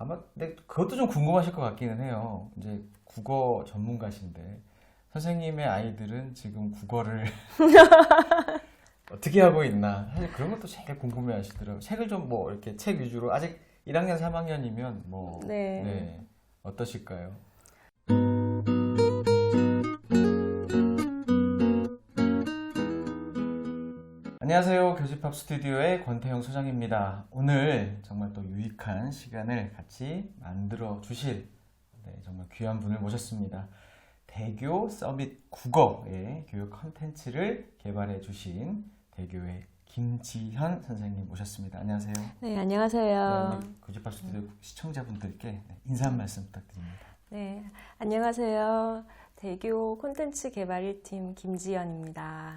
아마 근데 그것도 좀 궁금하실 것 같기는 해요. 이제 국어 전문가신데 선생님의 아이들은 지금 국어를 어떻게 하고 있나 사실 그런 것도 제일 궁금해 하시더라고요. 책을 좀 뭐 이렇게 책 위주로 아직 1학년 3학년이면 뭐 네. 네, 어떠실까요? 안녕하세요. 교집합 스튜디오의 권태형 소장입니다. 오늘 정말 또 유익한 시간을 같이 만들어 주실 정말 귀한 분을 모셨습니다. 대교 서밋 국어의 교육 컨텐츠를 개발해 주신 대교의 김지현 선생님 모셨습니다. 안녕하세요. 네, 안녕하세요. 네, 교집합 스튜디오 시청자분들께 인사 한 말씀 부탁드립니다. 네, 안녕하세요. 대교 콘텐츠 개발 1팀 김지연입니다.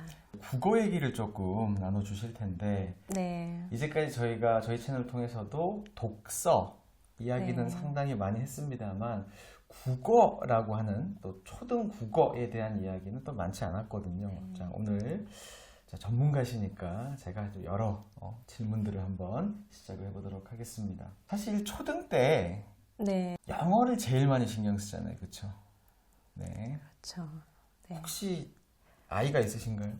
국어 얘기를 조금 나눠주실 텐데 네. 이제까지 저희가 저희 채널을 통해서도 독서 이야기는 네. 상당히 많이 했습니다만 국어라고 하는 또 초등 국어에 대한 이야기는 또 많지 않았거든요. 자, 오늘 전문가시니까 제가 좀 여러 질문들을 한번 시작을 해보도록 하겠습니다. 사실 초등 때 네. 영어를 제일 많이 신경 쓰잖아요. 그렇죠? 네. 그렇죠. 네. 혹시 아이가 있으신가요?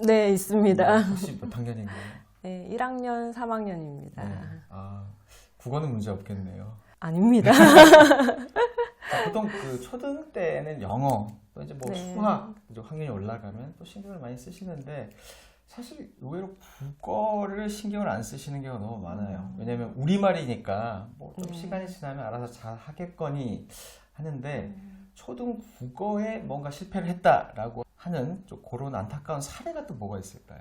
네, 있습니다. 혹시 몇 학년인가요? 네, 1학년, 3학년입니다. 네. 아, 국어는 문제 없겠네요. 아닙니다. 자, 보통 그 초등 때는 영어, 또 이제 뭐 네. 수학, 이제 학년이 올라가면 또 신경을 많이 쓰시는데 사실 의외로 국어를 신경을 안 쓰시는 경우가 너무 많아요. 왜냐면 우리말이니까 뭐 좀 시간이 지나면 알아서 잘 하겠거니 하는데 초등 국어에 뭔가 실패를 했다라고 하는 좀 그런 안타까운 사례가 또 뭐가 있을까요?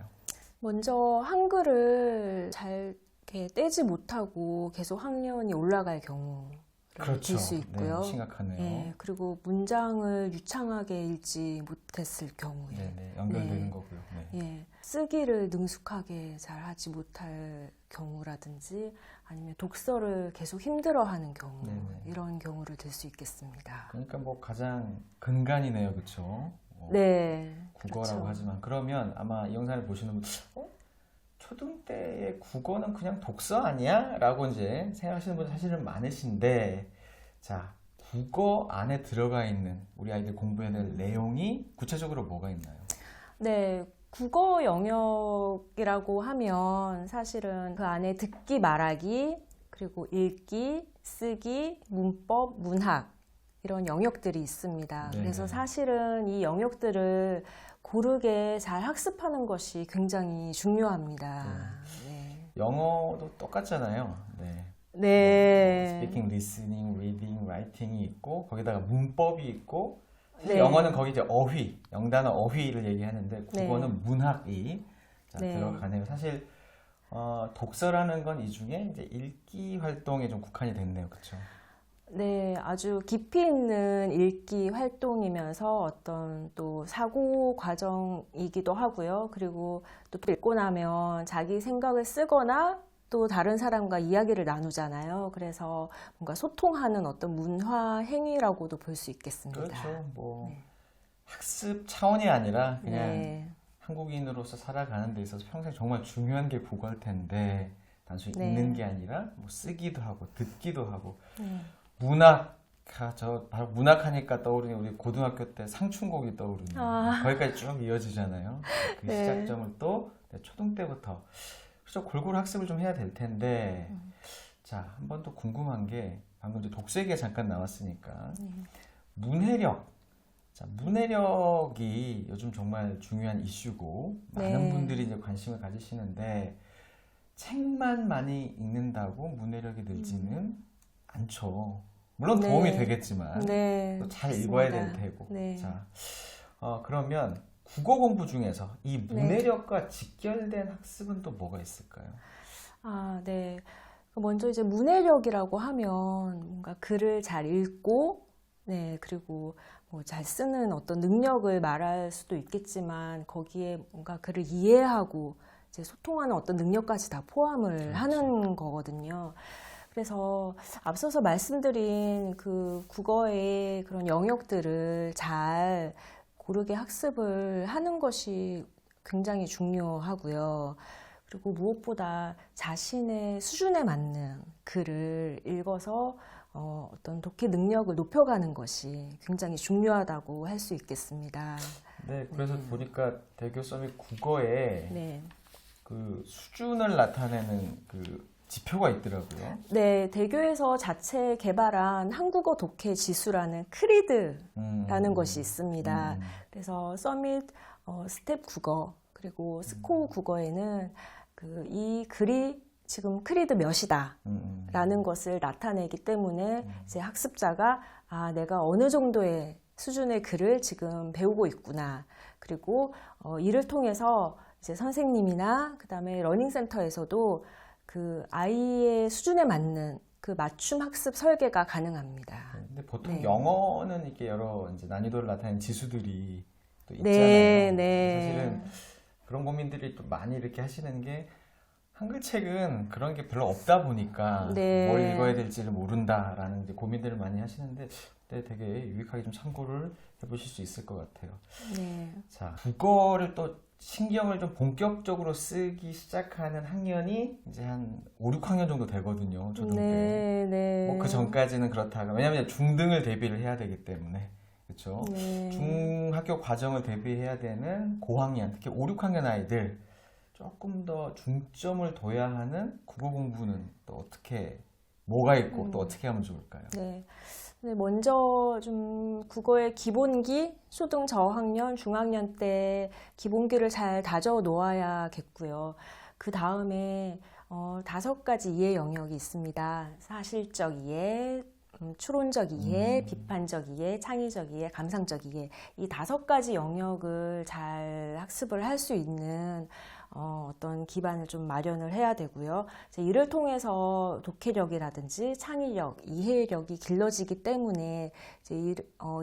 먼저 한글을 잘 이렇게 떼지 못하고 계속 학년이 올라갈 경우를 들 수 있고요. 네, 심각하네요. 네, 그리고 문장을 유창하게 읽지 못했을 경우에 네, 연결되는 네. 거고요. 네. 예, 쓰기를 능숙하게 잘 하지 못할 경우라든지 아니면 독서를 계속 힘들어하는 경우 네네. 이런 경우를 들 수 있겠습니다. 그러니까 뭐 가장 근간이네요, 그렇죠? 네, 국어라고 그렇죠. 하지만 그러면 아마 이 영상을 보시는 분, 초등 때의 국어는 그냥 독서 아니야? 라고 이제 생각하시는 분들 사실은 많으신데, 자, 국어 안에 들어가 있는 우리 아이들 공부해야 될 내용이 구체적으로 뭐가 있나요? 네, 국어 영역이라고 하면 사실은 그 안에 듣기, 말하기, 그리고 읽기, 쓰기, 문법, 문학 이런 영역들이 있습니다. 네네. 그래서 사실은 이 영역들을 고르게 잘 학습하는 것이 굉장히 중요합니다. 네. 영어도 똑같잖아요. 네. 네. speaking, listening, reading, writing이 있고 거기다가 문법이 있고 사실 네. 영어는 거기 이제 어휘, 영단어 어휘를 얘기하는데 국어는 네. 문학이 네. 들어가네요. 사실 독서라는 건 이 중에 이제 읽기 활동에 좀 국한이 됐네요. 그렇죠? 네, 아주 깊이 있는 읽기 활동이면서 어떤 또 사고 과정이기도 하고요. 그리고 또 읽고 나면 자기 생각을 쓰거나 또 다른 사람과 이야기를 나누잖아요. 그래서 뭔가 소통하는 어떤 문화 행위라고도 볼 수 있겠습니다. 그렇죠. 뭐 네. 학습 차원이 아니라 그냥 네. 한국인으로서 살아가는 데 있어서 평생 정말 중요한 게 국어일 텐데 단순히 네. 읽는 게 아니라 뭐 쓰기도 하고 듣기도 하고 네. 문학, 저 바로 문학하니까 떠오르는 우리 고등학교 때 상춘곡이 떠오르네요. 아. 거기까지 쭉 이어지잖아요. 그 네. 시작점을 또 초등 때부터 그래서 골고루 학습을 좀 해야 될 텐데 자, 한 번 더 궁금한 게 방금 이제 독서 얘기가 잠깐 나왔으니까 문해력. 자, 문해력이 요즘 정말 중요한 이슈고 많은 네. 분들이 이제 관심을 가지시는데 책만 많이 읽는다고 문해력이 늘지는 않죠. 물론 네. 도움이 되겠지만 네. 또 잘 맞습니다. 읽어야 될 테고. 네. 자, 그러면 국어 공부 중에서 이 문해력과 직결된 학습은 또 뭐가 있을까요? 아, 네. 먼저 이제 문해력이라고 하면 뭔가 글을 잘 읽고, 네, 그리고 뭐 잘 쓰는 어떤 능력을 말할 수도 있겠지만 거기에 뭔가 글을 이해하고 이제 소통하는 어떤 능력까지 다 포함을 하는 거거든요. 그래서 앞서서 말씀드린 그 국어의 그런 영역들을 잘 고르게 학습을 하는 것이 굉장히 중요하고요. 그리고 무엇보다 자신의 수준에 맞는 글을 읽어서 어떤 독해 능력을 높여가는 것이 굉장히 중요하다고 할 수 있겠습니다. 네, 그래서 보니까 대교 서밋 국어에 네. 그 수준을 나타내는 그 지표가 있더라고요. 네, 대교에서 자체 개발한 한국어 독해 지수라는 크리드라는 것이 있습니다. 그래서 서밋 스텝 국어 그리고 스코어 국어에는 이 글이 지금 크리드 몇이다라는 것을 나타내기 때문에 이제 학습자가 내가 어느 정도의 수준의 글을 지금 배우고 있구나. 그리고 이를 통해서 이제 선생님이나 그다음에 러닝센터에서도 그 아이의 수준에 맞는 그 맞춤 학습 설계가 가능합니다. 근데 보통 네. 영어는 이렇게 여러 이제 난이도를 나타내는 지수들이 또 있잖아요. 네, 네. 사실은 그런 고민들이 또 많이 이렇게 하시는 게 한글책은 그런 게 별로 없다 보니까 네. 뭘 읽어야 될지를 모른다라는 이제 고민들을 많이 하시는데 되게 유익하게 좀 참고를 해보실 수 있을 것 같아요. 네. 자, 국어를 또 신경을 좀 본격적으로 쓰기 시작하는 학년이 이제 한 5, 6학년 정도 되거든요. 초등 때. 네, 네. 뭐 그 전까지는 그렇다가 왜냐하면 중등을 대비를 해야 되기 때문에 그렇죠. 네. 중학교 과정을 대비해야 되는 고학년, 특히 5, 6학년 아이들 조금 더 중점을 둬야 하는 국어 공부는 또 어떻게 뭐가 있고 또 어떻게 하면 좋을까요? 네. 네, 먼저 좀 국어의 기본기, 초등 저학년, 중학년 때 기본기를 잘 다져 놓아야겠고요. 그 다음에 5가지 이해 영역이 있습니다. 사실적 이해, 추론적 이해, 비판적 이해, 창의적 이해, 감상적 이해. 이 5가지 영역을 잘 학습을 할 수 있는 어떤 기반을 좀 마련을 해야 되고요. 이제 이를 통해서 독해력이라든지 창의력, 이해력이 길러지기 때문에 이제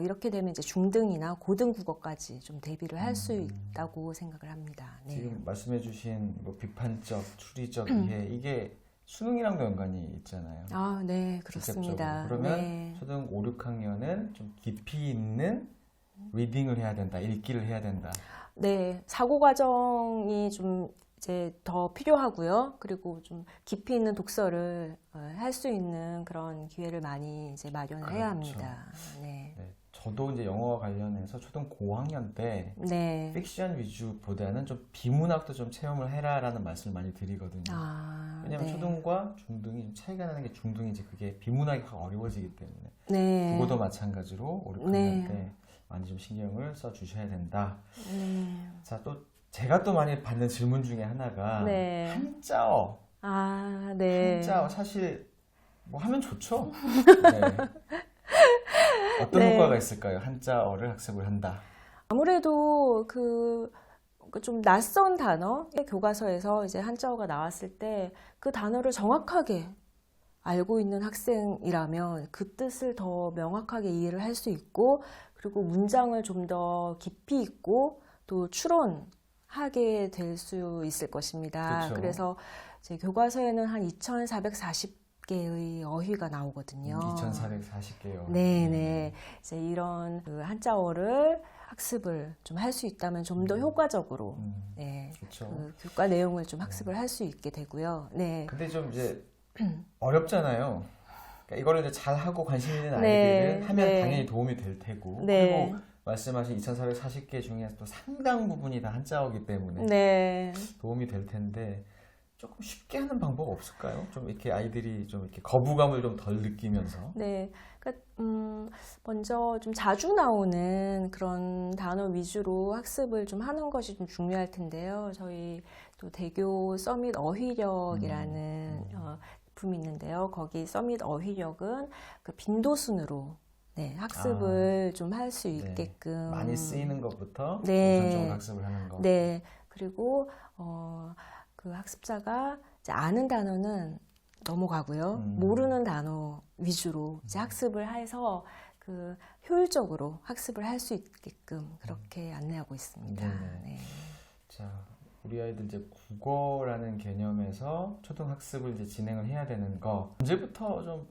이렇게 되면 이제 중등이나 고등 국어까지 좀 대비를 할 수 있다고 생각을 합니다. 네. 지금 말씀해주신 뭐 비판적, 추리적 이해 이게 수능이랑도 연관이 있잖아요. 네, 그렇습니다. 직접적으로. 그러면 네. 초등 5, 6학년은 좀 깊이 있는 리딩을 해야 된다, 읽기를 해야 된다. 네, 사고 과정이 좀 이제 더 필요하고요. 그리고 좀 깊이 있는 독서를 할 수 있는 그런 기회를 많이 이제 마련을 해야 그렇죠. 합니다. 네. 네, 저도 이제 영어와 관련해서 초등 고학년 때 네. 픽션 위주보다는 좀 비문학도 좀 체험을 해라라는 말씀을 많이 드리거든요. 왜냐하면 네. 초등과 중등이 좀 차이가 나는 게 중등이지 그게 비문학이 확 어려워지기 때문에 네. 국어도 마찬가지로 5, 6학년 네. 때 많이 좀 신경을 써 주셔야 된다. 네. 자, 또 제가 또 많이 받는 질문 중에 하나가 네. 한자어. 네. 한자어 사실 뭐 하면 좋죠. 네. 어떤 네. 효과가 있을까요? 한자어를 학습을 한다. 아무래도 그 좀 낯선 단어, 교과서에서 이제 한자어가 나왔을 때 그 단어를 정확하게 알고 있는 학생이라면 그 뜻을 더 명확하게 이해를 할 수 있고, 그리고 문장을 좀 더 깊이 있고 또 추론하게 될 수 있을 것입니다. 그렇죠. 그래서 이제 교과서에는 한 2,440개의 어휘가 나오거든요. 2,440개요. 네네. 이제 이런 그 한자어를 학습을 좀 할 수 있다면 좀 더 효과적으로 네, 그렇죠. 그 교과 내용을 좀 학습을 할 수 있게 되고요. 네. 근데 좀 이제 어렵잖아요. 그러니까 이거를 이제 잘 하고 관심 있는 네, 아이들은 하면 네. 당연히 도움이 될 테고 네. 그리고 말씀하신 2,440개 중에 또 상당 부분이 다 한자어기 때문에 네. 도움이 될 텐데 조금 쉽게 하는 방법 없을까요? 좀 이렇게 아이들이 좀 이렇게 거부감을 좀 덜 느끼면서. 네. 그러니까 먼저 좀 자주 나오는 그런 단어 위주로 학습을 좀 하는 것이 좀 중요할 텐데요. 저희 또 대교 서밋 어휘력이라는 제품이 있는데요. 거기 서밋 어휘력은 그 빈도순으로 네, 학습을 좀 할 수 있게끔 많이 쓰이는 것부터 네. 우선적으로 학습을 하는 거. 네. 그리고 그 학습자가 이제 아는 단어는 넘어가고요. 모르는 단어 위주로 이제 학습을 해서 그 효율적으로 학습을 할 수 있게끔 그렇게 안내하고 있습니다. 네네. 네. 자, 우리 아이들 이제 국어라는 개념에서 초등학습을 이제 진행을 해야 되는 거 언제부터 좀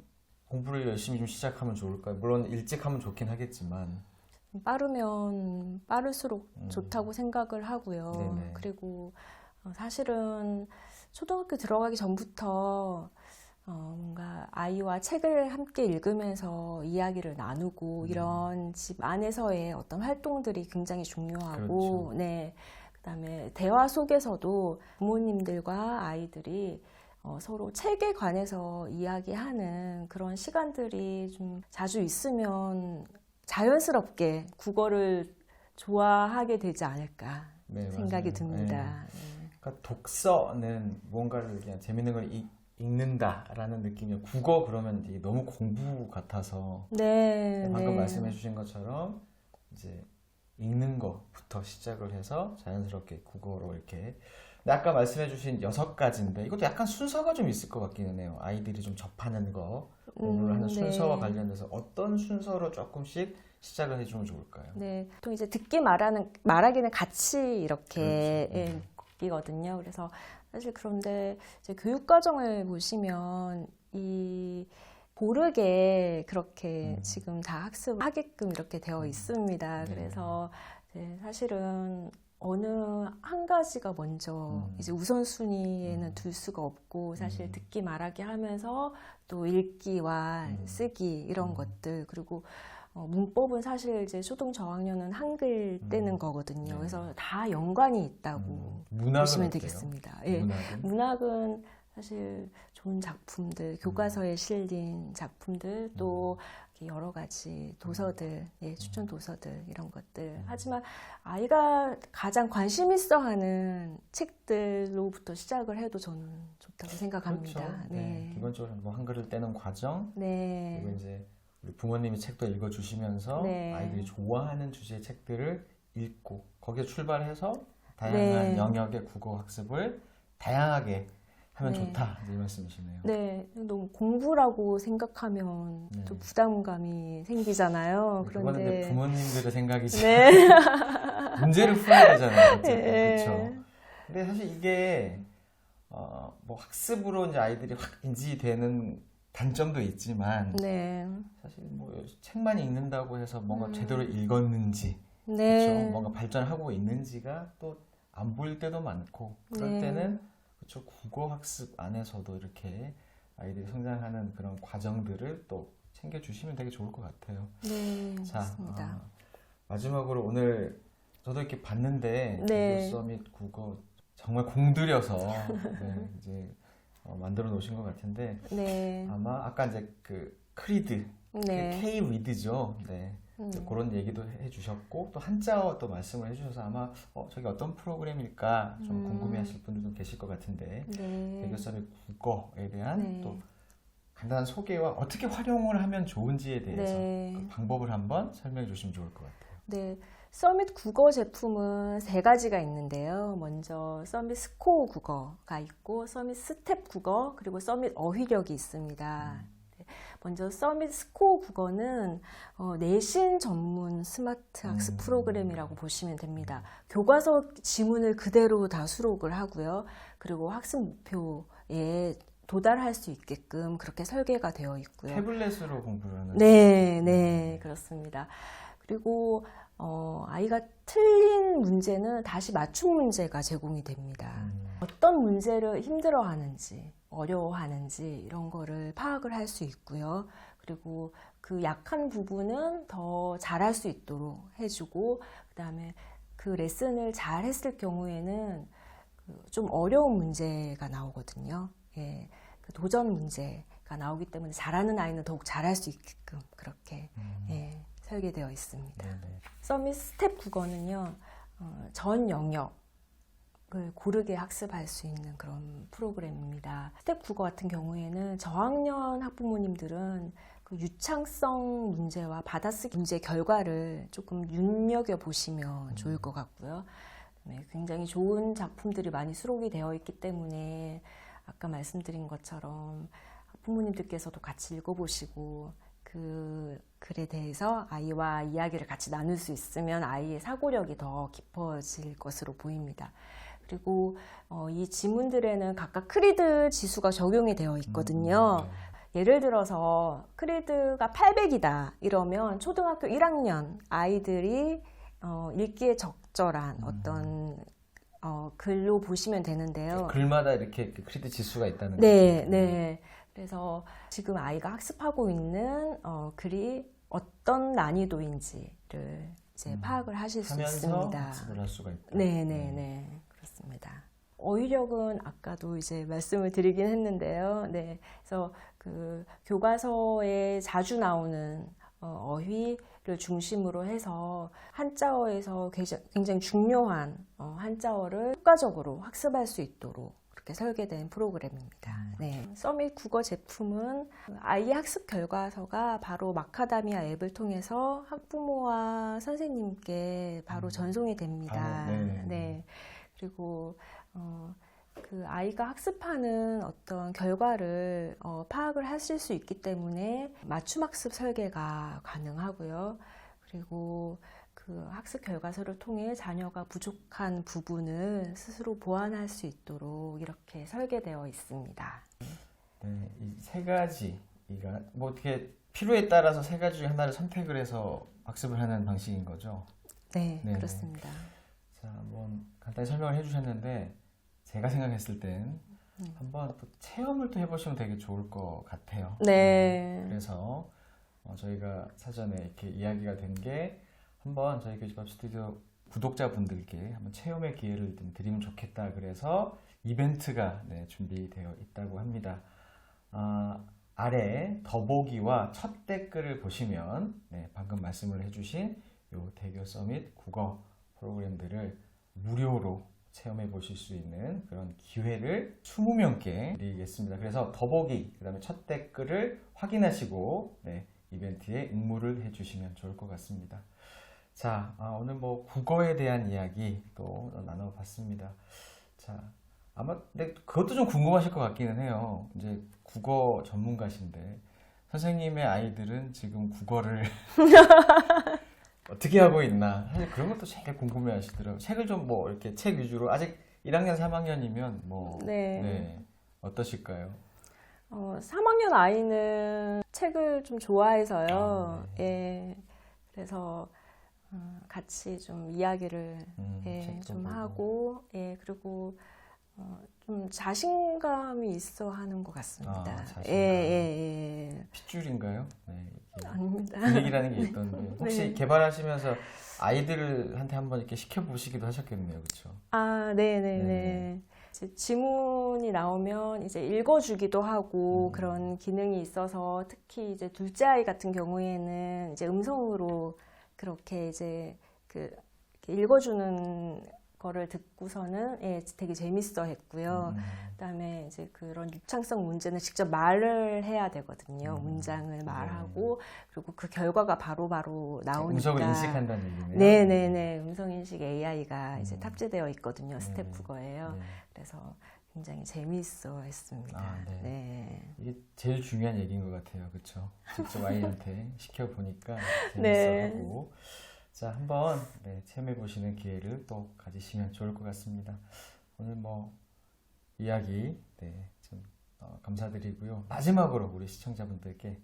공부를 열심히 좀 시작하면 좋을까요? 물론 일찍 하면 좋긴 하겠지만 빠르면 빠를수록 좋다고 생각을 하고요. 네네. 그리고 사실은 초등학교 들어가기 전부터 뭔가 아이와 책을 함께 읽으면서 이야기를 나누고 이런 집 안에서의 어떤 활동들이 굉장히 중요하고, 그렇죠. 네. 그다음에 대화 속에서도 부모님들과 아이들이 서로 책에 관해서 이야기하는 그런 시간들이 좀 자주 있으면 자연스럽게 국어를 좋아하게 되지 않을까 네, 생각이 맞아요. 듭니다. 그러니까 독서는 뭔가를 그냥 재밌는 걸 읽는다라는 느낌이요. 국어 그러면 이게 너무 공부 같아서 네, 방금 네. 말씀해 주신 것처럼 이제 읽는 것부터 시작을 해서 자연스럽게 국어로 이렇게. 근데 아까 말씀해 주신 6가지인데 이것도 약간 순서가 좀 있을 것 같기는 해요. 아이들이 좀 접하는 거, 공부를 하는 순서와 네. 관련돼서 어떤 순서로 조금씩 시작을 해주면 좋을까요? 네, 보통 이제 듣기 말하기는 같이 이렇게 그렇죠. 예, 이거든요. 그래서 사실 그런데 이제 교육 과정을 보시면 이 고르게 그렇게 지금 다 학습하게끔 이렇게 되어 있습니다. 네. 그래서 이제 사실은 어느 한 가지가 먼저 이제 우선순위에는 둘 수가 없고 사실 듣기 말하기 하면서 또 읽기와 쓰기 이런 것들 그리고 문법은 사실 이제 초등 저학년은 한글 떼는 거거든요. 네. 그래서 다 연관이 있다고 문학은 보시면 어때요? 되겠습니다. 예. 문학은? 문학은 사실 좋은 작품들, 교과서에 실린 작품들, 또 이렇게 여러 가지 도서들, 예, 추천 도서들 이런 것들. 하지만 아이가 가장 관심 있어 하는 책들로부터 시작을 해도 저는 좋다고 생각합니다. 그렇죠. 네. 네. 기본적으로 뭐 한글을 떼는 과정, 네. 그리고 이제 우리 부모님이 책도 읽어주시면서 네. 아이들이 좋아하는 주제의 책들을 읽고 거기에 출발해서 다양한 네. 영역의 국어 학습을 다양하게 하면 네. 좋다 이 말씀이시네요. 네, 너무 공부라고 생각하면 네. 또 부담감이 생기잖아요. 그거는 이제 그런데 부모님들의 생각이지. 네. 문제를 풀어야 되잖아요. 어쨌든. 네. 그렇죠. 근데 사실 이게 뭐 학습으로 이제 아이들이 확 인지되는 단점도 있지만 네. 사실 뭐 책만 읽는다고 해서 뭔가 제대로 읽었는지 네. 그렇죠. 뭔가 발전하고 있는지가 또 안 보일 때도 많고 그럴 네. 때는 그렇죠. 국어 학습 안에서도 이렇게 아이들이 성장하는 그런 과정들을 또 챙겨주시면 되게 좋을 것 같아요. 네, 자, 맞습니다. 마지막으로 오늘 저도 이렇게 봤는데 네. 비교 서밋 국어 정말 공들여서 네, 이제 만들어 놓으신 것 같은데 네. 아마 아까 이제 그 크리드, 네. K 리드죠. 네. 그런 얘기도 해주셨고 또 한자어 또 말씀을 해주셔서 아마 저게 어떤 프로그램일까 좀 궁금해하실 분들도 계실 것 같은데 네. 대교 서밋 국어에 대한 네. 또 간단한 소개와 어떻게 활용을 하면 좋은지에 대해서 네. 그 방법을 한번 설명해 주시면 좋을 것 같아요. 네. 서밋 국어 제품은 3가지가 있는데요. 먼저 서밋 스코어 국어가 있고, 서밋 스텝 국어, 그리고 서밋 어휘력이 있습니다. 네. 먼저 서밋 스코어 국어는 내신 전문 스마트 학습 프로그램이라고 보시면 됩니다. 교과서 지문을 그대로 다 수록을 하고요. 그리고 학습 목표에 도달할 수 있게끔 그렇게 설계가 되어 있고요. 태블릿으로 공부를 하는 네, 네, 그렇습니다. 그리고 아이가 틀린 문제는 다시 맞춤 문제가 제공이 됩니다. 어떤 문제를 힘들어하는지, 어려워하는지 이런 거를 파악을 할 수 있고요. 그리고 그 약한 부분은 더 잘할 수 있도록 해주고, 그다음에 그 레슨을 잘 했을 경우에는 좀 어려운 문제가 나오거든요. 예, 그 도전 문제가 나오기 때문에 잘하는 아이는 더욱 잘할 수 있게끔 그렇게 예, 설계되어 있습니다. 네네. 서밋 스텝 국어는요, 전 영역을 고르게 학습할 수 있는 그런 프로그램입니다. 스텝 국어 같은 경우에는 저학년 학부모님들은 그 유창성 문제와 받아쓰기 문제 결과를 조금 눈여겨 보시면 좋을 것 같고요. 네, 굉장히 좋은 작품들이 많이 수록이 되어 있기 때문에 아까 말씀드린 것처럼 부모님들께서도 같이 읽어보시고 그 글에 대해서 아이와 이야기를 같이 나눌 수 있으면 아이의 사고력이 더 깊어질 것으로 보입니다. 그리고 이 지문들에는 각각 크리드 지수가 적용이 되어 있거든요. 예를 들어서 크리드가 800이다 이러면 초등학교 1학년 아이들이 읽기에 적절한 어떤 글로 보시면 되는데요. 글마다 이렇게 그 크리트 지수가 있다는 네, 거죠. 네. 그래서 지금 아이가 학습하고 있는 글이 어떤 난이도인지를 이제 파악을 하실 수 하면서 있습니다. 학습을 할 수가 있다. 네, 네, 네. 그렇습니다. 어휘력은 아까도 이제 말씀을 드리긴 했는데요. 네. 그래서 그 교과서에 자주 나오는 어휘를 중심으로 해서 한자어에서 굉장히 중요한 한자어를 효과적으로 학습할 수 있도록 그렇게 설계된 프로그램입니다. 네. 서밋 국어 제품은 아이 학습 결과서가 바로 마카다미아 앱을 통해서 학부모와 선생님께 바로 전송이 됩니다. 바로, 네. 네. 그리고 그 아이가 학습하는 어떤 결과를 파악을 하실 수 있기 때문에 맞춤 학습 설계가 가능하고요. 그리고 그 학습 결과서를 통해 자녀가 부족한 부분을 스스로 보완할 수 있도록 이렇게 설계되어 있습니다. 네, 이 세 가지가 뭐 어떻게 필요에 따라서 세 가지 중에 하나를 선택을 해서 학습을 하는 방식인 거죠. 네, 네네. 그렇습니다. 자, 한번 간단히 설명을 해주셨는데 제가 생각했을 땐 한번 또 체험을 또 해보시면 되게 좋을 것 같아요. 네. 그래서 저희가 사전에 이렇게 이야기가 된 게 한번 저희 교집합 스튜디오 구독자분들께 한번 체험의 기회를 좀 드리면 좋겠다. 그래서 이벤트가 준비되어 있다고 합니다. 아래 더보기와 첫 댓글을 보시면 방금 말씀을 해주신 요 대교 서밋 국어 프로그램들을 무료로 체험해 보실 수 있는 그런 기회를 20명께 드리겠습니다. 그래서 더보기, 그 다음에 첫 댓글을 확인하시고 이벤트에 응모를 해주시면 좋을 것 같습니다. 자, 오늘 뭐 국어에 대한 이야기 또 나눠봤습니다. 자, 아마 근데 그것도 좀 궁금하실 것 같기는 해요. 이제 국어 전문가신데 선생님의 아이들은 지금 국어를 어떻게 하고 있나 사실 그런 것도 제일 궁금해 하시더라고요. 책을 좀 뭐 이렇게 책 위주로 아직 1학년 3학년이면 뭐 어떠실까요? 3학년 아이는 책을 좀 좋아해서요. 예. 그래서 같이 좀 이야기를 책도 좀 보고. 하고 예, 그리고 좀 자신감이 있어 하는 것 같습니다. 자신감. 예. 핏줄인가요? 네, 이게 아닙니다. 분위기라는 게 있던데 혹시 네. 개발하시면서 아이들한테 한번 이렇게 시켜보시기도 하셨겠네요, 그렇죠? 네네네. 이제 지문이 나오면 이제 읽어주기도 하고 그런 기능이 있어서 특히 이제 둘째 아이 같은 경우에는 이제 음성으로 그렇게 이제 이렇게 읽어주는 거를 듣고서는 되게 재밌어 했고요. 그다음에 이제 그런 유창성 문제는 직접 말을 해야 되거든요. 문장을 말하고 그리고 그 결과가 바로바로 나오니까. 음성을 인식한다는 얘기네요. 네네네. 음성인식 AI가 이제 탑재되어 있거든요. 스텝 네네. 국어예요. 네. 그래서 굉장히 재미있어 했습니다. 네. 네. 이게 제일 중요한 얘기인 것 같아요, 그렇죠? 직접 아이한테 시켜보니까 네. 재밌어하고 자, 한번 체험해 보시는 기회를 또 가지시면 좋을 것 같습니다. 오늘 뭐 이야기 좀 감사드리고요. 마지막으로 우리 시청자분들께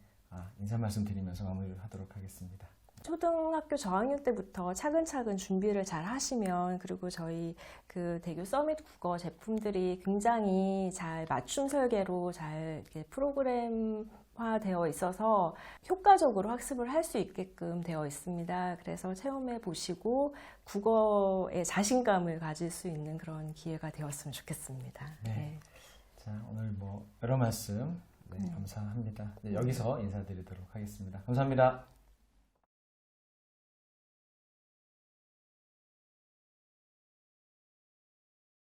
인사 말씀 드리면서 마무리를 하도록 하겠습니다. 초등학교 저학년 때부터 차근차근 준비를 잘 하시면 그리고 저희 그 대교 서밋 국어 제품들이 굉장히 잘 맞춤 설계로 잘 이렇게 프로그램화되어 있어서 효과적으로 학습을 할 수 있게끔 되어 있습니다. 그래서 체험해 보시고 국어에 자신감을 가질 수 있는 그런 기회가 되었으면 좋겠습니다. 네. 자, 오늘 뭐 여러 말씀 감사합니다. 여기서 인사드리도록 하겠습니다. 감사합니다.